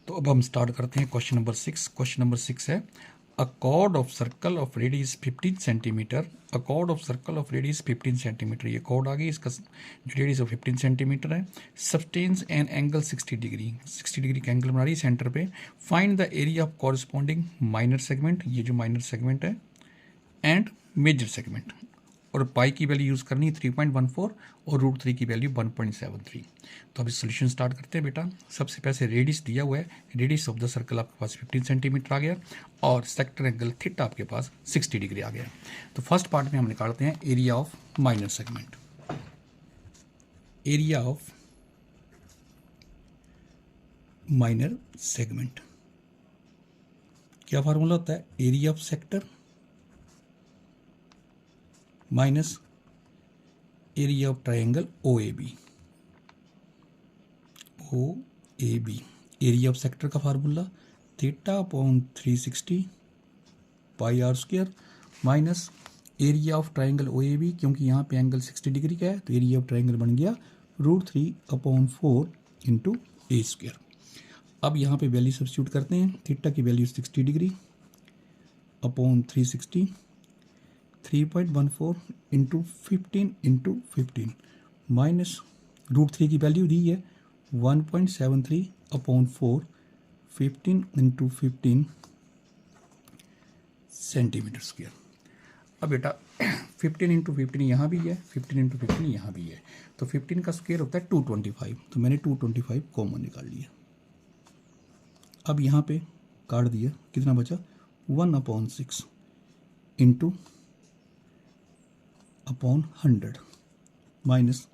तो अब हम स्टार्ट करते हैं क्वेश्चन नंबर 6। क्वेश्चन नंबर 6 है अ cord of circle of radius 15 centimetre. A cord of circle of radius 15 centimetre, ये कॉर्ड आ गई, इसका जो रेडियस ऑफ 15 सेंटीमीटर है, sustains an angle 60 degree, 60 degree का एंगल बना रही है सेंटर पे। Find the area of corresponding minor segment, ये जो माइनर सेगमेंट है, एंड मेजर सेगमेंट। और पाई की वैल्यू यूज़ करनी है 3.14 और √3 की वैल्यू 1.73। तो अब इस सोल्यूशन स्टार्ट करते हैं बेटा। सबसे पहले रेडियस दिया हुआ है, रेडियस ऑफ द सर्कल आपके पास 15 सेंटीमीटर आ गया और सेक्टर एंगल थीटा आपके पास 60 डिग्री आ गया। तो फर्स्ट पार्ट में हम निकालते हैं area of minor segment. Area of minor segment क्या फार्मूला होता है? Area of sector minus area of triangle OAB। Area of sector का formula θ/360 πr² minus area of triangle OAB, क्योंकि यहाँ पे एंगल 60 डिग्री का है तो एरिया ऑफ ट्राइंगल बन गया √3/4 × a²। अब यहाँ पे वैल्यू सब्स्टिट्यूट करते हैं। थीटा की वैल्यू 60 डिग्री अपॉन 360, 3.14 × 15 × 15 माइनस √3 की वैल्यू दी है 1.73/4, 15 × 15 सेंटीमीटर स्क्वायर। अब बेटा 15 × 15 यहाँ भी है, 15 × 15 यहाँ भी है, तो 15 का स्क्वायर होता है 225, तो मैंने 225 कॉमन निकाल लिया। अब यहाँ पे काट दिया, कितना बचा 1/6 × 100 माइनस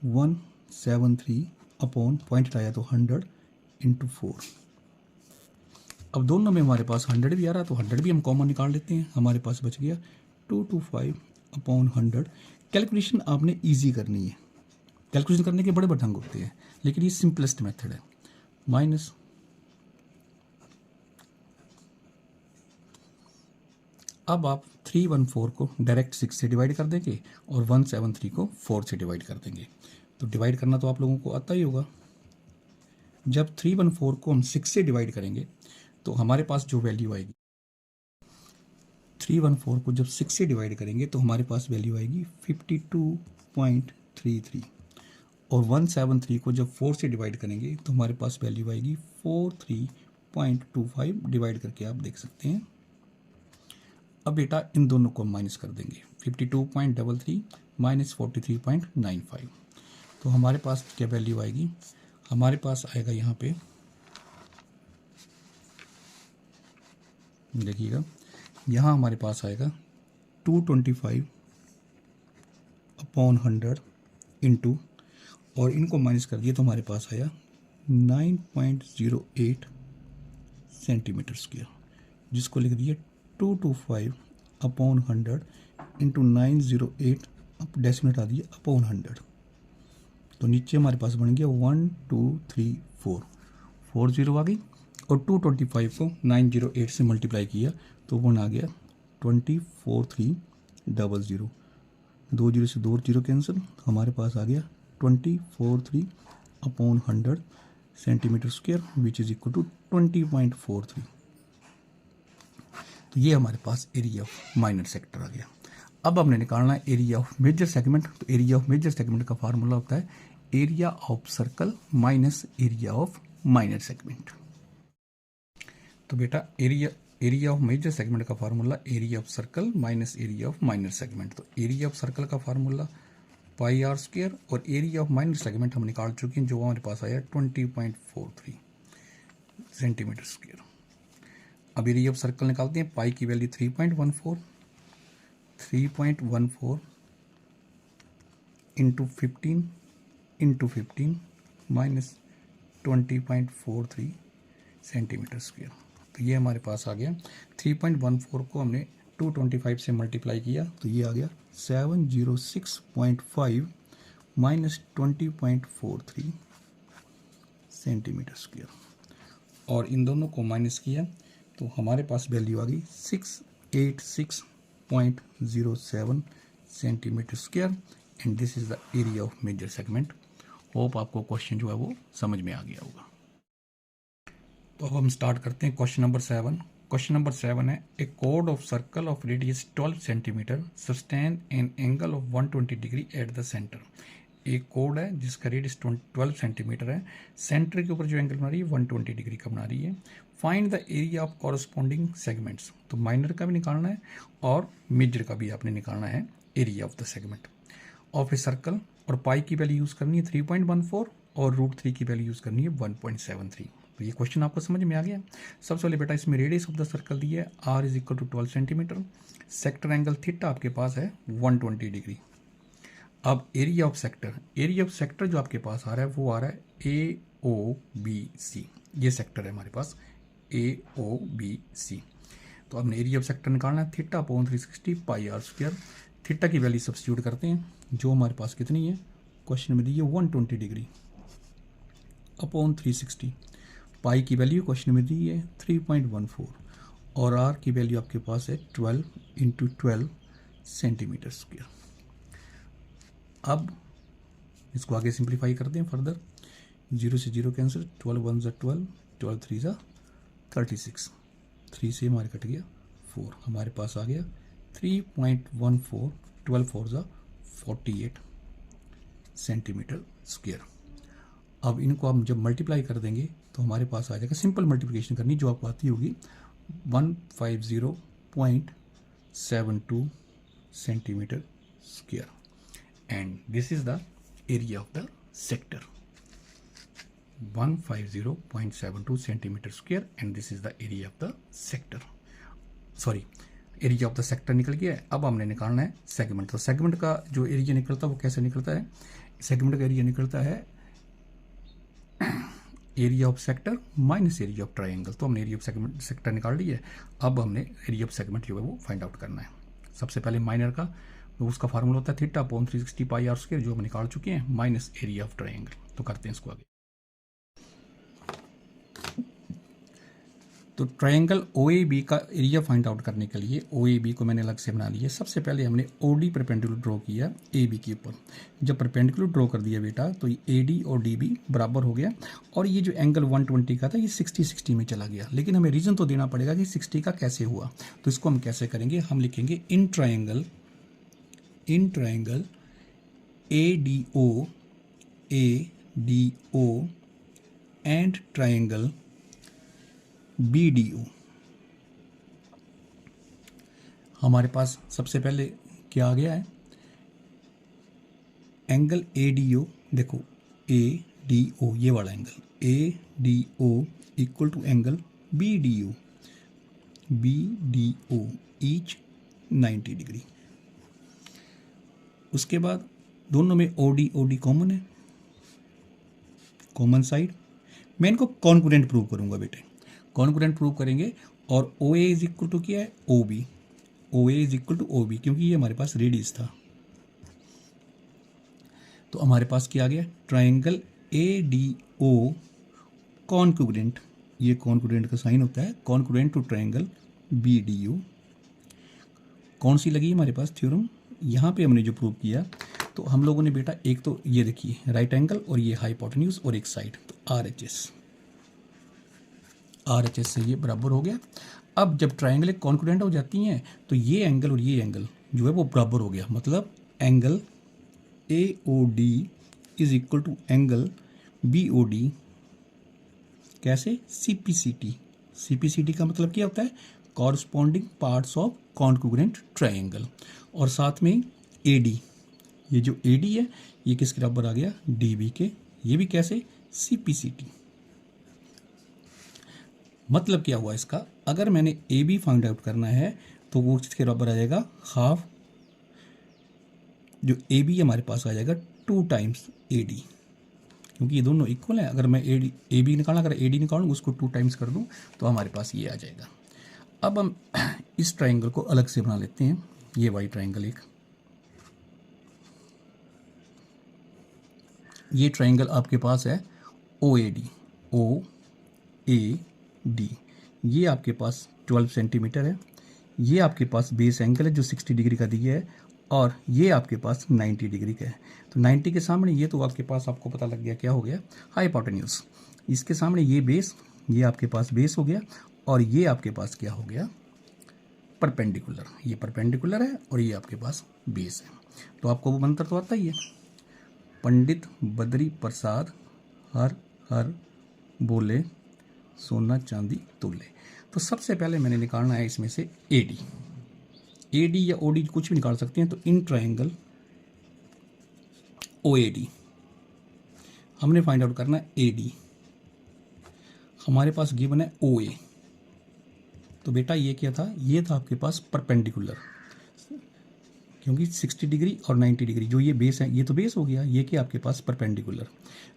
173 अपॉन पॉइंट हटाया तो 100 × 4। अब दोनों में हमारे पास 100 भी आ रहा है तो 100 भी हम कॉमन निकाल लेते हैं। हमारे पास बच गया 225/100। कैलकुलेशन आपने इजी करनी है, कैलकुलेशन करने के बड़े बड़े ढंग होते हैं, लेकिन ये सिंपलेस्ट मेथड है। माइनस अब आप 314 को डायरेक्ट 6 से डिवाइड कर देंगे और 173 को 4 से डिवाइड कर देंगे। तो डिवाइड करना तो आप लोगों को आता ही होगा। जब 314 को हम 6 से डिवाइड करेंगे तो हमारे पास जो वैल्यू आएगी, 314 को जब 6 से डिवाइड करेंगे तो हमारे पास वैल्यू आएगी 52.33 और 173 को जब 4 से डिवाइड करेंगे तो हमारे पास वैल्यू आएगी 43.25। डिवाइड करके आप देख सकते हैं। अब बेटा इन दोनों को माइनस कर देंगे, 52.33 माइनस 43.95, तो हमारे पास क्या वैल्यू आएगी? हमारे पास आएगा यहाँ पे, देखिएगा यहाँ हमारे पास आएगा 225/100 इंटू, और इनको माइनस कर दिए तो हमारे पास आया 9.08 सेंटीमीटर स्क्वायर, जिसको लिख दिए 225/100 इंटू 908, अब डेसिमल हटा दिए अपॉन 100, तो नीचे हमारे पास बन गया 12344 आ गई, और 225 को 908 से मल्टीप्लाई किया तो वन आ गया 24300। 2 0 से 2 0 कैंसिल, हमारे पास आ गया 243/100 centimetre square which is equal to 20.43। तो ये हमारे पास एरिया ऑफ माइनर सेक्टर आ गया। अब हमने निकालना है एरिया ऑफ मेजर सेगमेंट। तो एरिया ऑफ मेजर सेगमेंट का फार्मूला होता है area of circle minus area of minor segment. तो बेटा एरिया ऑफ मेजर सेगमेंट का formula area of circle minus area of minor segment. तो एरिया ऑफ सर्कल का formula πr² और area of minor segment हम निकाल चुके हैं, जो हमारे पास आया 20.43 सेंटीमीटर स्क्वायर। अब एरिया ऑफ सर्कल निकालते हैं। पाई की value 3.14 into 15 into 15 minus 20.43 centimetre square. तो ये हमारे पास आ गया 3.14 को हमने 225 से मल्टीप्लाई किया तो ये आ गया 706.5 माइनस 20.43 सेंटीमीटर स्क्वायर, और इन दोनों को माइनस किया तो हमारे पास वैल्यू आ गई 686.07 centimetre square, and this is the area of major segment. Hope आपको क्वेश्चन जो है वो समझ में आ गया होगा। तो अब हम स्टार्ट करते हैं क्वेश्चन नंबर 7। क्वेश्चन नंबर 7 है ए कोड of circle of radius 12 centimetre sustain an angle of 120 degree at the centre. एक कोड है जिसका रेडियस 12 सेंटीमीटर है, सेंटर के ऊपर जो एंगल बना रही है 120 डिग्री का बना रही है। Find the area of corresponding segments, तो माइनर का भी निकालना है और मेजर का भी आपने निकालना है area of the segment of a circle. और पाई की वैल्यू यूज़ करनी है 3.14 और √3 की वैल्यू यूज़ करनी है 1.73। तो ये क्वेश्चन आपको समझ में आ गया। सबसे पहले बेटा इसमें रेडियस ऑफ द सर्कल दी है r is equal to 12 centimetre, sector angle theta आपके पास है 120 डिग्री। अब एरिया ऑफ सेक्टर जो आपके पास आ रहा है वो आ रहा है AOBC, ये सेक्टर है हमारे पास AOBC। तो हमने एरिया ऑफ सेक्टर निकालना है थीटा अपॉन 360 पाई r स्क्वायर। थीटा की वैल्यू सब्स्टिट्यूट करते हैं जो हमारे पास कितनी है, क्वेश्चन में दी है 120 डिग्री अपॉन 360। पाई की वैल्यू क्वेश्चन में दी है 3.14 और आर की वैल्यू आपके पास है 12 इंटू 12 सेंटीमीटर स्क्वायर। अब इसको आगे सिंप्लीफाई करते हैं फर्दर, 0 से 0 कैंसिल, 12 1 ज़ा 12, 12 3 ज़ा 36, 3 से हमारे कट गया 4, हमारे पास आ गया 3.14, 12 4 ज़ा 48 सेंटीमीटर स्क्वायर। अब इनको आप जब मल्टीप्लाई कर देंगे तो हमारे पास आ जाएगा, सिंपल मल्टीप्लिकेशन करनी जो आपको आती होगी, 150.72 centimetre square and this is the area of the sector, 150.72 centimetre square and this is the area of the sector. Sorry, area of the sector निकल गया है। अब हमने निकालना है सेगमेंट। तो सेगमेंट का जो एरिया निकलता है वो कैसे निकलता है, सेगमेंट का एरिया निकलता है area of sector minus area of triangle. तो हमने एरिया ऑफ सेक्टर निकाल ली है। अब हमने एरिया ऑफ सेगमेंट जो है वो फाइंड आउट करना है। सबसे पहले माइनर का, तो उसका फार्मूला होता है थीटा अपॉन 360 पाई r स्क्वायर, जो हम निकाल चुके हैं, माइनस एरिया ऑफ ट्राइंगल। तो करते हैं इसको आगे। तो ट्रायंगल OAB का एरिया फाइंड आउट करने के लिए OAB को मैंने अलग से बना लिया। सबसे पहले हमने OD परपेंडिकुलर ड्रॉ किया AB के ऊपर। जब परपेंडिकुलर ड्रॉ कर दिया बेटा तो ये AD और DB बराबर हो गया और ये जो एंगल 120 का था ये 60 में चला गया। लेकिन हमें रीज़न तो देना पड़ेगा कि 60 का कैसे हुआ। तो इसको हम कैसे करेंगे, हम लिखेंगे in triangle ADO and triangle BDO। हमारे पास सबसे पहले क्या आ गया है, एंगल ADO, देखो ADO ये वाला angle ADO equal to angle BDO each 90 degree. उसके बाद दोनों में OD कॉमन है, कॉमन साइड। मैं इनको कॉन्करेंट प्रूव करूंगा बेटे, कॉन्करेंट प्रूव करेंगे। और OA इज इक्वल टू क्या है, OA is equal to OB, क्योंकि ये हमारे पास रेडियस था। तो हमारे पास क्या आ गया, ट्रायंगल ADO कॉन्करेंट, ये कॉन्करेंट का साइन होता है, कॉन्करेंट टू ट्रायंगल BDO। कौन सी लगी हमारे पास थ्योरम, यहाँ पे हमने जो प्रूव किया। तो हम लोगों ने बेटा एक तो ये देखिए राइट एंगल और ये हाइपोटेन्यूज और एक साइड, तो RHS से ये बराबर हो गया। अब जब ट्रायंगल एक कॉन्करेंट हो जाती हैं तो ये एंगल और ये एंगल जो है वो बराबर हो गया। मतलब angle AOD is equal to angle BOD कैसे, CPCT का मतलब क्या होता है, corresponding parts of congruent triangle. और साथ में AD, ये जो AD है ये किसके बराबर आ गया, DB के। ये भी कैसे, CPCT। मतलब क्या हुआ इसका, अगर मैंने AB फाइंड आउट करना है तो वो किसके बराबर आ जाएगा, हाफ, जो AB हमारे पास आ जाएगा 2 टाइम्स AD, क्योंकि ये दोनों इक्वल है। अगर मैं AB निकालना, अगर AD निकालूँ उसको 2 टाइम्स कर दूँ तो हमारे पास ये आ जाएगा। अब हम इस ट्रायंगल को अलग से बना लेते हैं। ये वाई ट्रायंगल एक, ये ट्रायंगल आपके पास है OAD, ये आपके पास 12 सेंटीमीटर है। ये आपके पास बेस एंगल है जो 60 डिग्री का दिया है और ये आपके पास 90 डिग्री का है। तो 90 के सामने ये तो आपके पास, आपको पता लग गया क्या हो गया, हाइपोटेन्यूज। इसके सामने ये बेस, ये आपके पास बेस हो गया और ये आपके पास क्या हो गया, परपेंडिकुलर। ये परपेंडिकुलर है और ये आपके पास बेस है। तो आपको वो मंत्र तो आता ही है, पंडित बद्री प्रसाद हर हर बोले सोना चांदी तोले। तो सबसे पहले मैंने निकालना है इसमें से एडी। एडी या ओडी कुछ भी निकाल सकते हैं। तो इन ट्रायंगल ओएडी हमने फाइंड आउट करना है एडी। हमारे पास गिवन है ओए। तो बेटा ये क्या था, ये था आपके पास परपेंडिकुलर, क्योंकि 60 डिग्री और 90 डिग्री जो ये बेस है, ये तो बेस हो गया, ये क्या आपके पास परपेंडिकुलर।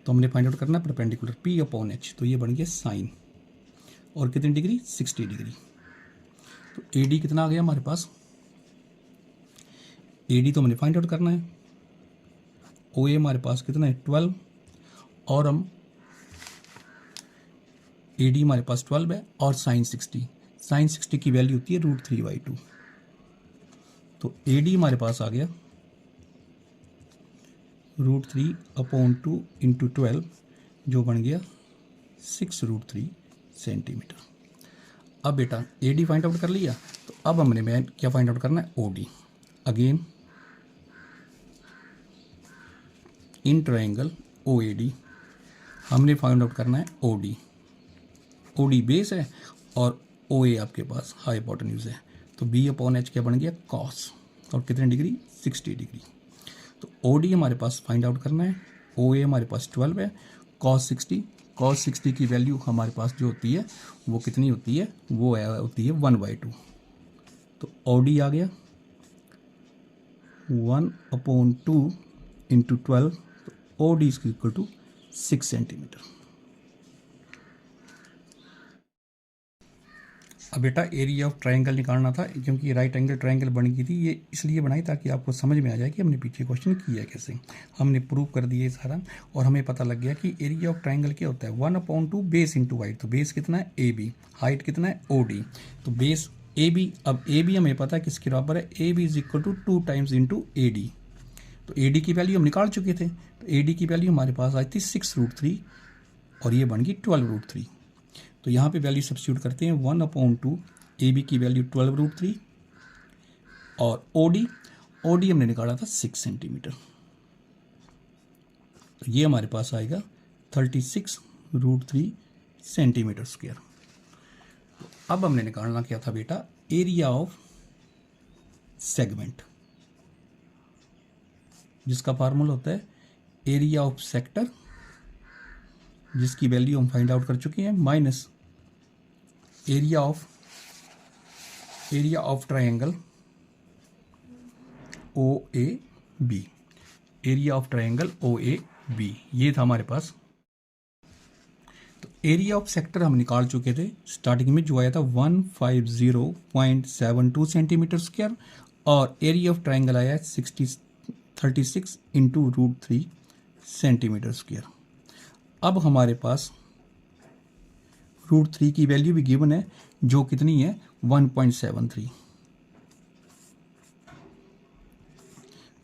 तो हमने फाइंड आउट करना है परपेंडिकुलर P अपॉन H। तो ये बन गया साइन, और कितनी डिग्री, 60 डिग्री। तो AD कितना आ गया हमारे पास, AD तो हमने फाइंड आउट करना है। OA हमारे पास कितना है 12, और हम AD हमारे पास 12 है और साइन 60 की वैल्यू होती है √3/2। तो AD हमारे पास आ गया √3/2 इंटू 12, जो बन गया 6√3 सेंटीमीटर। अब बेटा AD फाइंड आउट कर लिया, तो अब हमने क्या फाइंड आउट करना है, OD। Again in triangle OAD हमने फाइंड आउट करना है OD बेस है और OA आपके पास हाइपोटेन्यूज है। तो B अपॉन H क्या बन गया, कॉस, और कितने डिग्री, 60 डिग्री। तो OD हमारे पास फाइंड आउट करना है, OA हमारे पास 12 है, कॉस 60 की वैल्यू हमारे पास जो होती है वो कितनी होती है, वो होती है 1/2। तो OD आ गया 1/2 इंटू 12। तो OD is equal to 6 centimetre. अब बेटा एरिया ऑफ ट्रायंगल निकालना था, क्योंकि राइट एंगल ट्रायंगल बन गई थी। ये इसलिए बनाई ताकि आपको समझ में आ जाए कि हमने पीछे क्वेश्चन किया कैसे। हमने प्रूव कर दिया सारा, और हमें पता लग गया कि एरिया ऑफ ट्रायंगल क्या होता है, 1/2 बेस इंटू हाइट। तो बेस कितना है AB, हाइट कितना है OD। तो बेस AB, अब AB हमें पता है किसके बराबर है, AB is equal to 2 times into AD। तो AD की वैल्यू हम निकाल चुके थे। तो AD की वैल्यू हमारे पास आई थी 6√3 और ये बन गई 12√3। तो यहाँ पे वैल्यू सब्स्टिट्यूट करते हैं, 1/2 AB की वैल्यू 12√3 और OD हमने निकाला था 6 सेंटीमीटर। तो ये हमारे पास आएगा 36√3 सेंटीमीटर स्क्वायर। अब हमने निकालना क्या था बेटा, एरिया ऑफ सेगमेंट, जिसका फार्मूला होता है एरिया ऑफ सेक्टर, जिसकी वैल्यू हम फाइंड आउट कर चुके हैं, minus area of triangle OAB, area of triangle OAB ये था हमारे पास। तो एरिया ऑफ सेक्टर हम निकाल चुके थे स्टार्टिंग में, जो आया था 150.72 सेंटीमीटर स्क्वायर, और एरिया ऑफ ट्रायंगल आया 36 इंटू √3 सेंटीमीटर स्क्वायर। अब हमारे पास √3 की वैल्यू भी गिवन है, जो कितनी है 1.73।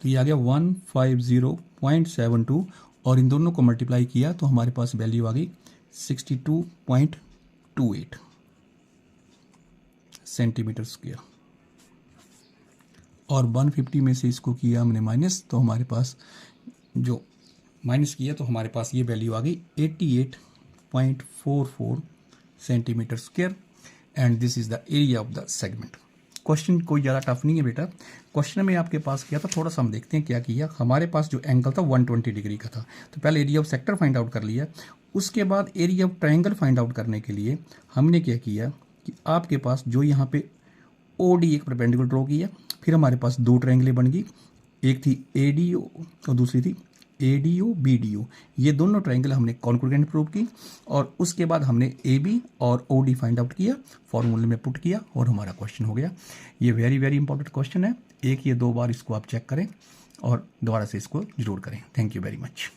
तो ये आ गया 150.72, और इन दोनों को मल्टीप्लाई किया तो हमारे पास वैल्यू आ गई 62.28 सेंटीमीटर स्क्वायर। और 150 में से इसको किया हमने माइनस, तो हमारे पास जो माइनस किया तो हमारे पास ये वैल्यू आ गई 88.44 centimetre square, and this is the area of the segment. Question कोई ज़्यादा टफ नहीं है बेटा। क्वेश्चन में आपके पास किया था, थोड़ा सा हम देखते हैं क्या किया। हमारे पास जो एंगल था 120 डिग्री का था, तो पहले area of sector find out कर लिया। उसके बाद area of triangle find out करने के लिए हमने क्या किया कि आपके पास जो यहाँ पे OD एक परपेंडिकुलर ड्रॉ किया, फिर हमारे पास दो ट्रायंगलें बन गई, एक थी ADO और दूसरी थी ADO BDO। ये दोनों ट्रायंगल हमने कॉन्ग्रुएंट प्रूव की, और उसके बाद हमने AB और OD फाइंड आउट किया, फॉर्मूले में पुट किया, और हमारा क्वेश्चन हो गया। ये वेरी वेरी इंपॉर्टेंट क्वेश्चन है, एक या दो बार इसको आप चेक करें और दोबारा से इसको जरूर करें। Thank you very much.